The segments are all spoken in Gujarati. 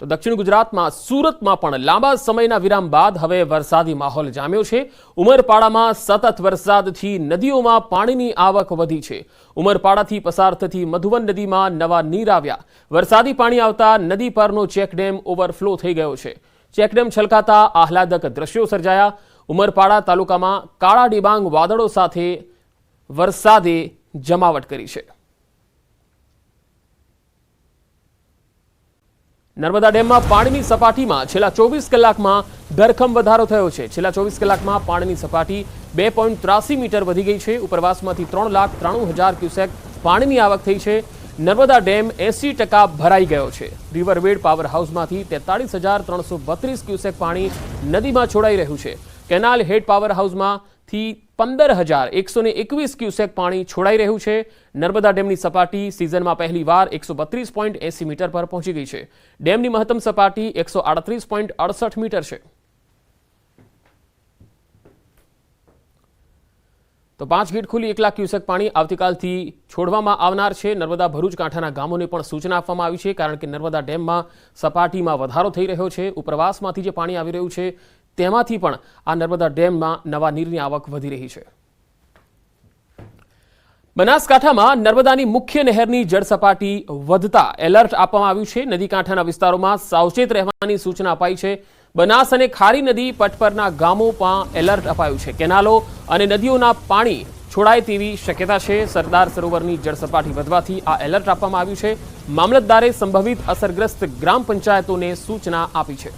તો દક્ષિણ ગુજરાતમાં સુરતમાં પણ લાંબા સમયના વિરામ બાદ હવે વરસાદી માહોલ જામ્યો છે। ઉમરપાડામાં સતત વરસાદથી નદીઓમાં પાણીની આવક વધી છે। ઉમરપાડાથી પસાર થતી મધુવન નદીમાં નવા નીર આવ્યા। વરસાદી પાણી આવતા નદી પરનો ચેકડેમ ઓવરફ્લો થઈ ગયો છે। ચેકડેમ છલકાતા આહલાદક દ્રશ્યો સર્જાયા। ઉમરપાડા તાલુકામાં કાળા ડિબાંગ વાદળો સાથે વરસાદે જમાવટ કરી છે। નર્મદા ડેમમાં પાણીની સપાટીમાં છેલ્લા 24 કલાકમાં ધરખમ વધારો થયો છે। છેલ્લા 24 કલાકમાં પાણીની સપાટી 2.83 મીટર વધી ગઈ છે। ઉપરવાસમાંથી 3,93,000 ક્યુસેક પાણીની આવક થઈ છે। નર્મદા ડેમ 80% ભરાઈ ગયો છે। રિવરવેડ પાવર હાઉસમાંથી 43,332 ક્યુસેક પાણી નદીમાં છોડાઈ રહ્યું છે। કેનાલ હેડ પાવર હાઉસમાંથી 15,121 ક્યુસેક પાણી છોડાઈ રહ્યું છે। નર્મદા ડેમની સપાટી સિઝનમાં પહેલીવાર 132.80 મીટર પર પહોંચી ગઈ છે। ડેમની મહત્તમ સપાટી 138.68 મીટર છે। તો 5 ગેટ ખુલી 1 લાખ ક્યુસેક પાણી આવતીકાલથી છોડવામાં આવનાર છે। નર્મદા ભરૂચ કાંઠાના ગામોને પણ સૂચના આપવામાં આવી છે, કારણ કે નર્મદા ડેમમાં સપાટીમાં વધારો થઈ રહ્યો છે। ઉપરવાસમાંથી જે પાણી આવી રહ્યું છે તેમાંથી પણ આ નર્મદા ડેમમાં નવા નીરની આવક વધી રહી છે। બનાસકાંઠામાં નર્મદાની મુખ્ય નહેરની જળ સપાટી વધતા એલર્ટ આપવામાં આવ્યું છે। નદી કાંઠાના વિસ્તારોમાં સાવચેત રહેવાની સૂચના અપાઈ છે। બનાસ અને ખારી નદી પટ પરના ગામોમાં એલર્ટ અપાયું છે। કેનાલો અને નદીઓના પાણી છોડાય તેવી શક્યતા છે। સરદાર સરોવરની જળ સપાટી વધવાથી આ એલર્ટ આપવામાં આવ્યું છે। મામલતદારે સંભવિત અસરગ્રસ્ત ગ્રામ પંચાયતોને સૂચના આપી છે।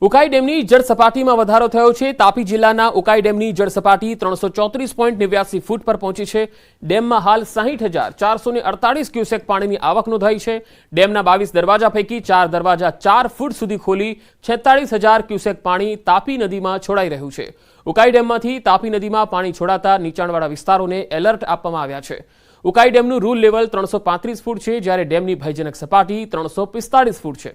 ઉકાઈ ડેમની જળ સપાટીમાં વધારો થયો છે। તાપી જિલ્લાના ઉકાઈ ડેમની જળ સપાટી 334.89 ફૂટ પર પહોંચી છે। ડેમમાં હાલ 60,448 ક્યુસેક પાણીની આવક નોંધાઈ છે। ડેમના 22 દરવાજા પૈકી 4 દરવાજા 4 ફૂટ સુધી ખોલી 46,000 ક્યુસેક પાણી તાપી નદીમાં છોડાઈ રહ્યું છે। ઉકાઈ ડેમમાંથી તાપી નદીમાં પાણી છોડાતા નીચાણવાળા વિસ્તારોને એલર્ટ આપવામાં આવ્યા છે। ઉકાઈ ડેમનું રૂલ લેવલ 335 ફૂટ છે, જ્યારે ડેમની ભયજનક સપાટી 345 ફૂટ છે।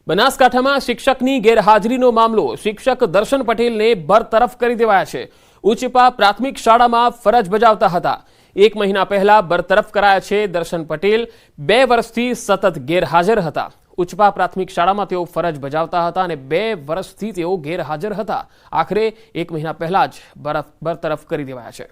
બનાસકાંઠામાં શિક્ષકની ગેરહાજરીનો મામલો। શિક્ષક દર્શન પટેલને બરતરફ કરી દેવાયા છે। ઉચપા પ્રાથમિક શાળામાં ફરજ બજાવતા હતા। 1 મહિના પહેલા બરતરફ કરાયા છે। દર્શન પટેલ 2 વર્ષથી સતત ગેરહાજર હતા। ઉચપા પ્રાથમિક શાળામાં તેઓ ફરજ બજાવતા હતા અને 2 વર્ષથી તેઓ ગેરહાજર હતા। આખરે 1 મહિના પહેલા જ બરતરફ કરી દેવાયા છે।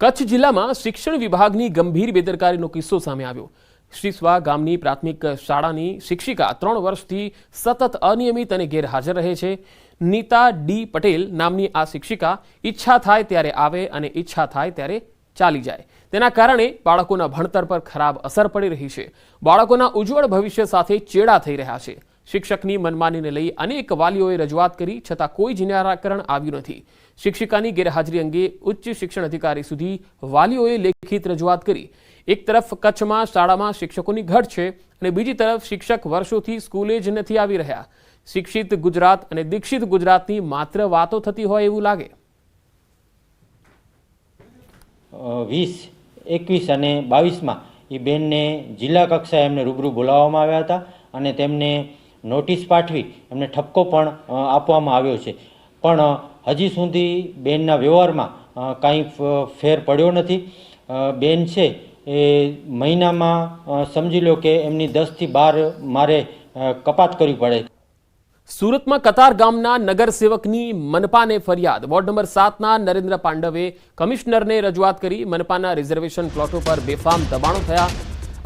કચ્છ જિલ્લામાં શિક્ષણ વિભાગની ગંભીર બેદરકારીનો કિસ્સો સામે આવ્યો। શ્રીસ્વા ગામની પ્રાથમિક શાળાની શિક્ષિકા 3 વર્ષથી સતત અનિયમિત અને ગેરહાજર રહે છે। નીતા ડી પટેલ નામની આ શિક્ષિકા ઈચ્છા થાય ત્યારે આવે અને ઈચ્છા થાય ત્યારે ચાલી જાય। તેના કારણે બાળકોના ભણતર પર ખરાબ અસર પડી રહી છે। બાળકોના ઉજ્જવળ ભવિષ્ય સાથે ચેડા થઈ રહ્યા છે। શિક્ષકની મનમાનીને લઈ અનેક વાલીઓએ રજૂઆત કરી, છતાં કોઈ જ નિરાકરણ આવ્યું નથી। શિક્ષિકાની ગેરહાજરી અંગે ઉચ્ચ શિક્ષણ અધિકારી સુધી વાલીઓએ લેખિત રજૂઆત કરી। એક તરફ કચ્છમાં શાળામાં શિક્ષકોની ઘટ છે અને બીજી તરફ શિક્ષક વર્ષોથી સ્કૂલે જ નથી આવી રહ્યા। શિક્ષિત ગુજરાત અને દીક્ષિત ગુજરાતની માત્ર વાતો થતી હોય એવું લાગે। 20, 21 અને 22માં એ બેનને જિલ્લા કક્ષાએ એમને રૂબરૂ બોલાવવામાં આવ્યા હતા અને તેમને નોટિસ પાઠવી એમને ઠપકો પણ આપવામાં આવ્યો છે। પણ હજી સુધી બેનના વ્યવહારમાં કાંઈ ફેર પડ્યો નથી। બેન છે એ મહિનામાં સમજી લો કે એમની 10 થી 12 મારે કપાત કરવી પડે। સુરતમાં કતાર ગામના નગરસેવકની મનપાને ફરિયાદ। વોર્ડ નંબર 7ના નરેન્દ્ર પાંડવે કમિશનરને રજૂઆત કરી। મનપાના રિઝર્વેશન પ્લોટો પર બેફામ દબાણો થયા।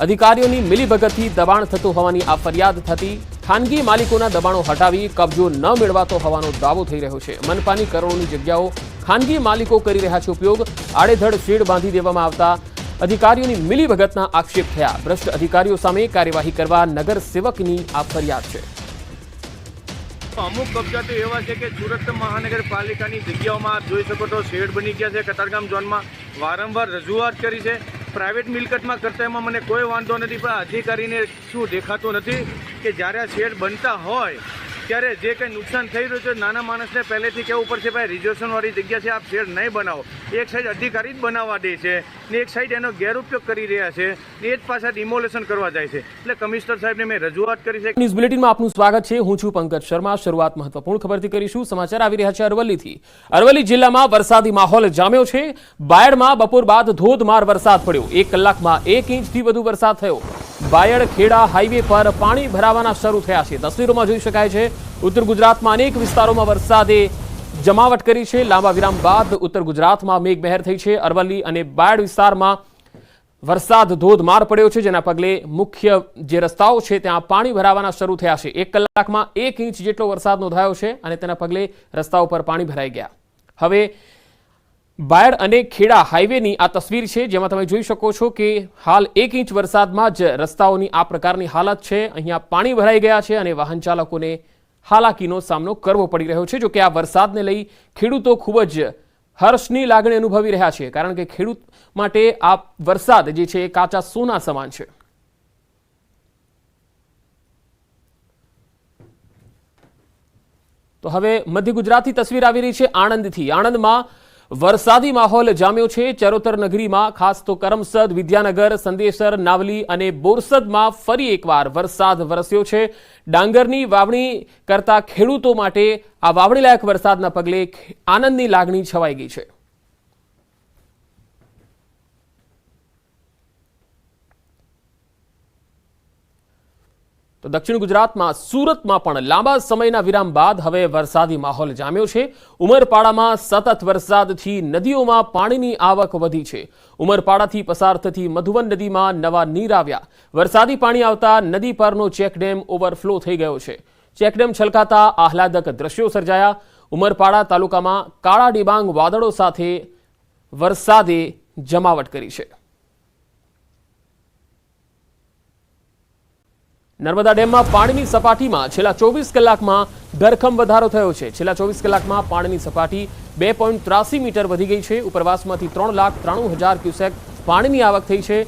અધિકારીઓની મિલીભગતથી દબાણ થતું હોવાની આ ફરિયાદ થતી। ખાનગી માલિકોના દબાણો હટાવી કબજો ન મેળવાતો હોવાનો દાવો થઈ રહ્યો છે। મનપાની કરોડોની જગ્યાઓ ખાનગી માલિકો કરી રહ્યા છે ઉપયોગ। આડેધડ શેડ બાંધી દેવામાં આવતા અધિકારીઓની મિલીભગતના આક્ષેપ થયા। ભ્રષ્ટ અધિકારીઓ સામે કાર્યવાહી કરવા નગરસેવકની આ ફરિયાદ છે। અમુક કબજા તો એવા છે કે સુરત મહાનગરપાલિકાની જગ્યાઓમાં આપ જોઈ શકો તો શેડ બની ગયા છે। કતારગામ ઝોનમાં વારંવાર રજૂઆત કરી છે। પ્રાઇવેટ મિલકતમાં કરતા એમાં મને કોઈ વાંધો નથી, પણ અધિકારીને શું દેખાતું નથી કે જ્યારે આ શેડ બનતા હોય ત્યારે જે કંઈ નુકસાન થઈ રહ્યું છે નાના માણસને પહેલેથી કહેવું પડશે ભાઈ રિઝર્વેશનવાળી જગ્યા છે, આપ શેડ નહીં બનાવો। એક સાઈડ અધિકારી જ બનાવવા દે છે ને એક સાઈડ એનો ગેરઉપયોગ કરી રહ્યા છે ને એ જ પાછા ડિમોલેશન કરવા જાય છે. એટલે કમિશનર સાહેબને મેં રજૂઆત કરી છે. ન્યૂઝ બુલેટિનમાં આપનું સ્વાગત છે. હું છું પંકજ શર્મા. શરૂઆત મહત્વપૂર્ણ ખબરથી કરીશું. સમાચાર આવી રહ્યા છે અરવલ્લીથી. અરવલ્લી જિલ્લામાં વરસાદી માહોલ જામ્યો છે. બાયડમાં બપોર બાદ ધોધમાર વરસાદ પડ્યો. 1 કલાકમાં 1 ઇંચથી વધુ વરસાદ થયો. બાયડ ખેડા હાઈવે પર પાણી ભરાવાના શરૂ થયા છે. તસવીરોમાં જોઈ શકાય છે ઉત્તર ગુજરાતમાં અનેક વિસ્તારોમાં વરસાદે જમાવટ કરી છે. લાંબા વિરામ બાદ ઉત્તર ગુજરાતમાં મેઘમહેર થઈ છે. અરવલ્લી અને બાયડ વિસ્તારમાં વરસાદ ધોધમાર પડ્યો છે, જેના પગલે મુખ્ય જે રસ્તાઓ છે ત્યાં પાણી ભરાવાના શરૂ થયા છે. 1 કલાકમાં 1 ઇંચ જેટલો વરસાદ નોંધાયો છે અને તેના પગલે રસ્તાઓ પર પાણી ભરાઈ ગયા. હવે બાયડ અને ખેડા હાઈવેની આ તસવીર છે, જેમાં તમે જોઈ શકો છો કે હાલ 1 ઇંચ વરસાદમાં જ રસ્તાઓની આ પ્રકારની હાલત છે. અહીંયા પાણી ભરાઈ ગયા છે અને વાહન ચાલકોને હાલાકીનો સામનો કરવો પડી રહ્યો છે. જો કે આ વરસાદને લઈ ખેડૂતો ખૂબ જ હર્ષની લાગણી અનુભવી રહ્યા છે, કારણ કે ખેડૂત માટે આ વરસાદ જે છે એ કાચા સોના સમાન છે. તો હવે મધ્ય ગુજરાતથી તસવીર આવી રહી છે આણંદથી. આણંદમાં વરસાદી માહોલ જામ્યો છે. ચરોતર નગરીમાં ખાસ તો કરમસદ, વિદ્યાનગર, સંદેશર, નાવલી અને બોરસદમાં ફરી એકવાર વરસાદ વરસ્યો છે. ડાંગરની વાવણી કરતા ખેડૂતો માટે આ વાવણી લાયક વરસાદના પગલે આનંદની લાગણી છવાઈ ગઈ છે. તો દક્ષિણ ગુજરાતમાં સુરતમાં પણ લાંબા સમયના વિરામ બાદ હવે વરસાદી માહોલ જામ્યો છે. ઉમરપાડામાં સતત વરસાદથી નદીઓમાં પાણીની આવક વધી છે. ઉમરપાડાથી પસાર થતી મધુવન નદીમાં નવા નીર આવ્યા. વરસાદી પાણી આવતા નદી પરનો ચેકડેમ ઓવરફ્લો થઈ ગયો છે. ચેકડેમ છલકાતા આહલાદક દ્રશ્યો સર્જાયા. ઉમરપાડા તાલુકામાં કાળા ડિબાંગ વાદળો સાથે વરસાદે જમાવટ કરી છે. નર્મદા ડેમમાં પાણીની સપાટીમાં છેલ્લા 24 કલાકમાં ધરખમ વધારો થયો છે. છેલ્લા 24 કલાકમાં પાણીની સપાટી 2.83 મીટર વધી ગઈ છે. ઉપરવાસમાંથી 3,93,000 ક્યુસેક પાણીની આવક થઈ છે.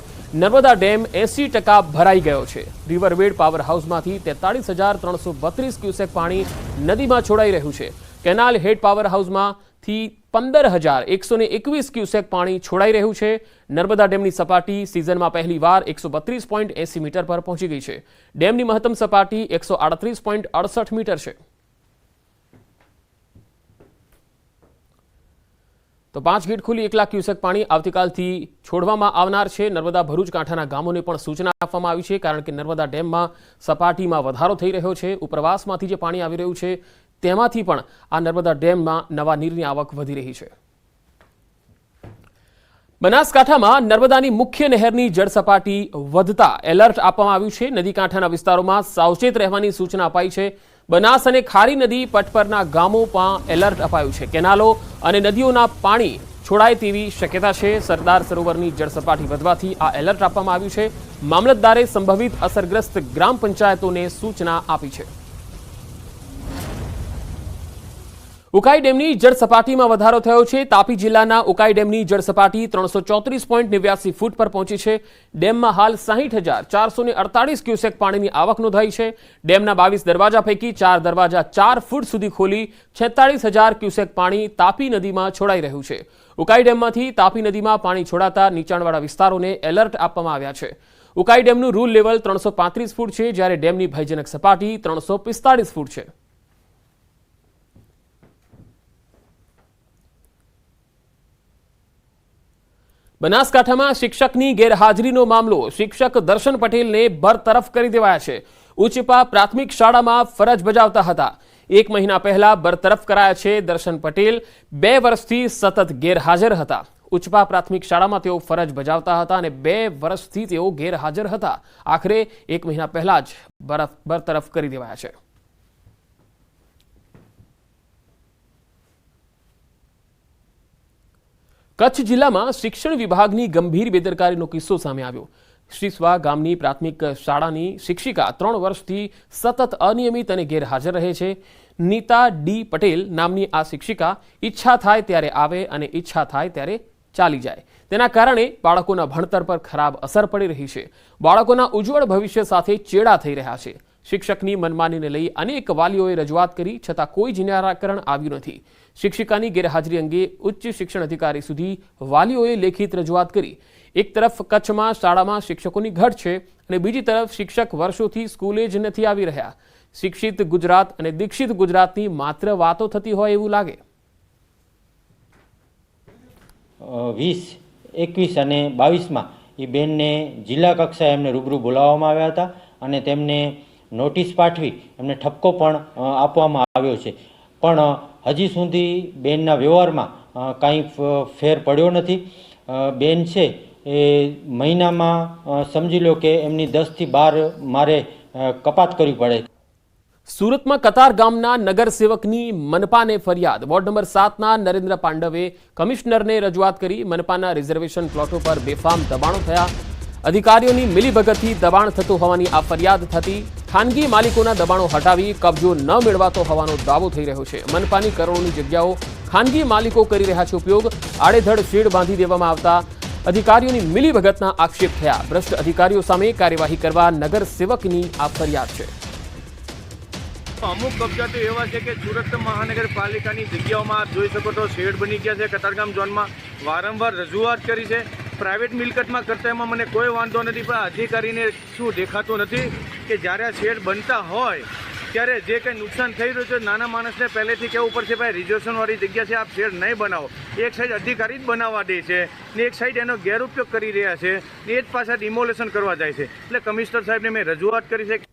નર્મદા ડેમ 80% ભરાઈ ગયો છે. રિવરવેડ પાવર હાઉસમાંથી 43,332 ક્યુસેક પાણી નદીમાં છોડાઈ રહ્યું છે. કેનાલ હેડ પાવર હાઉસમાંથી 15,121 ક્યુસેક પાણી છોડાઈ રહ્યું છે. નર્મદા ડેમની સપાટી સિઝનમાં પહેલીવાર 132.80 મીટર પર પહોંચી ગઈ છે. ડેમની મહત્તમ સપાટી 138.68 મીટર છે. તો 5 ગેટ ખુલી 1 લાખ ક્યુસેક પાણી આવતીકાલથી છોડવામાં આવનાર છે. નર્મદા ભરૂચ કાંઠાના ગામોને પણ સૂચના આપવામાં આવી છે, કારણ કે નર્મદા ડેમમાં સપાટીમાં વધારો થઈ રહ્યો છે. ઉપરવાસમાંથી જે પાણી આવી રહ્યું છે તેમાંથી પણ આ નર્મદા ડેમમાં નવા નીરની આવક વધી રહી છે. બનાસકાંઠામાં નર્મદાની મુખ્ય નહેરની જળસપાટી વધતા એલર્ટ આપવામાં આવ્યું છે. નદી કાંઠાના વિસ્તારોમાં સાવચેત રહેવાની સૂચના અપાઈ છે. બનાસ અને ખારી નદી પટ પરના ગામોમાં એલર્ટ અપાયું છે. કેનાલો અને નદીઓના પાણી છોડાય તેવી શક્યતા છે. સરદાર સરોવરની જળસપાટી વધવાથી આ એલર્ટ આપવામાં આવ્યું છે. મામલતદારે સંભવિત અસરગ્રસ્ત ગ્રામ પંચાયતોને સૂચના આપી છે. ઉકાઈ ડેમની જળસપાટીમાં વધારો થયો છે. તાપી જિલ્લાના ઉકાઈ ડેમની જળસપાટી 334.89 ફૂટ પર પહોંચી છે. ડેમમાં હાલ 60,448 ક્યુસેક પાણીની આવક નોંધાઈ છે. ડેમના 22 દરવાજા પૈકી 4 દરવાજા 4 ફૂટ સુધી ખોલી 46,000 ક્યુસેક પાણી તાપી નદીમાં છોડાઈ રહ્યું છે. ઉકાઈ ડેમમાંથી તાપી નદીમાં પાણી છોડાતા નીચાણવાળા વિસ્તારોને એલર્ટ આપવામાં આવ્યા છે. ઉકાઈ ડેમનું રૂલ લેવલ 335 ફૂટ છે, જ્યારે ડેમની ભયજનક સપાટી 345 ફૂટ છે. બનાસકાંઠામાં શિક્ષકની ગેરહાજરીનો મામલો. શિક્ષક દર્શન પટેલને બરતરફ કરી દેવાયા છે. ઉચપા પ્રાથમિક શાળામાં ફરજ બજાવતા હતા. 1 મહિના પહેલા બરતરફ કરાયા છે. દર્શન પટેલ 2 વર્ષથી સતત ગેરહાજર હતા. ઉચપા પ્રાથમિક શાળામાં તેઓ ફરજ બજાવતા હતા અને 2 વર્ષથી તેઓ ગેરહાજર હતા. આખરે 1 મહિના પહેલા જ બરતરફ કરી દેવાયા છે. કચ્છ જિલ્લામાં શિક્ષણ વિભાગની ગંભીર બેદરકારીનો કિસ્સો સામે આવ્યો. શ્રીસ્વા ગામની પ્રાથમિક શાળાની શિક્ષિકા 3 વર્ષથી સતત અનિયમિત અને ગેરહાજર રહે છે. નીતા ડી પટેલ નામની આ શિક્ષિકા ઈચ્છા થાય ત્યારે આવે અને ઈચ્છા થાય ત્યારે ચાલી જાય. તેના કારણે બાળકોના ભણતર પર ખરાબ અસર પડી રહી છે. બાળકોના ઉજ્જવળ ભવિષ્ય સાથે ચેડા થઈ રહ્યા છે. શિક્ષકની મનમાનીને લઈ અનેક વાલીઓએ રજૂઆત કરી છતાં કોઈ જ નિરાકરણ આવ્યું નથી. શિક્ષિકાની ગેરહાજરી અંગે ઉચ્ચ શિક્ષણ અધિકારી સુધી વાલીઓએ લેખિત રજૂઆત કરી. એક તરફ કચ્છમાં શાળામાં શિક્ષકોની ઘટ છે અને બીજી તરફ શિક્ષક વર્ષોથી સ્કૂલે જ નથી આવી રહ્યા. શિક્ષિત ગુજરાત અને દીક્ષિત ગુજરાતની માત્ર વાતો થતી હોય એવું લાગે. 20, 21 અને 22માં એ બેનને જિલ્લા કક્ષાએ એમને રૂબરૂ બોલાવવામાં આવ્યા હતા અને તેમને નોટિસ પાઠવી એમને ઠપકો પણ આપવામાં આવ્યો છે. પણ હજી સુધી બેનના વ્યવહારમાં કાંઈ ફેર પડ્યો નથી. બેન છે એ મહિનામાં સમજી લો કે એમની 10 થી 12 મારે કપાત કરવી પડે. સુરતમાં કતાર ગામના નગરસેવકની મનપાને ફરિયાદ. વોર્ડ નંબર 7ના નરેન્દ્ર પાંડવે કમિશનરને રજૂઆત કરી. મનપાના રિઝર્વેશન પ્લોટો પર બેફામ દબાણો થયા. અધિકારીઓની મિલીભગતથી દબાણ થતું હોવાની આ ફરિયાદ થતી. ખાનગી માલિકોના દબાણો હટાવી કબજો ન મેળવાતો હોવાનો દાવો થઈ રહ્યો છે. મનપાની કરોડોની જગ્યાઓ ખાનગી માલિકો કરી રહ્યા છે ઉપયોગ. આડેધડ શેડ બાંધી દેવામાં આવતા અધિકારીઓની મિલીભગતના આક્ષેપ થયા. ભ્રષ્ટ અધિકારીઓ સામે કાર્યવાહી કરવા નગરસેવકની આ ફરિયાદ છે. અમુક કબજા તો એવા છે કે સુરત મહાનગરપાલિકાની જગ્યાઓમાં આપ જોઈ શકો તો શેડ બની ગયા છે. કતારગામ ઝોનમાં વારંવાર રજૂઆત કરી છે. પ્રાઇવેટ મિલકતમાં કરતા એમાં મને કોઈ વાંધો નથી, પણ અધિકારીને શું દેખાતું નથી કે જ્યારે આ શેડ બનતા હોય ત્યારે જે કંઈ નુકસાન થઈ રહ્યું છે નાના માણસને પહેલેથી કહેવું પડશે ભાઈ રિઝર્વેશનવાળી જગ્યા છે, આપ શેડ નહીં બનાવો. એક સાઈડ અધિકારી જ બનાવવા દે છે ને એક સાઈડ એનો ગેરઉપયોગ કરી રહ્યા છે ને એ જ પાછા ડિમોલેશન કરવા જાય છે. એટલે કમિશનર સાહેબને મેં રજૂઆત કરી છે.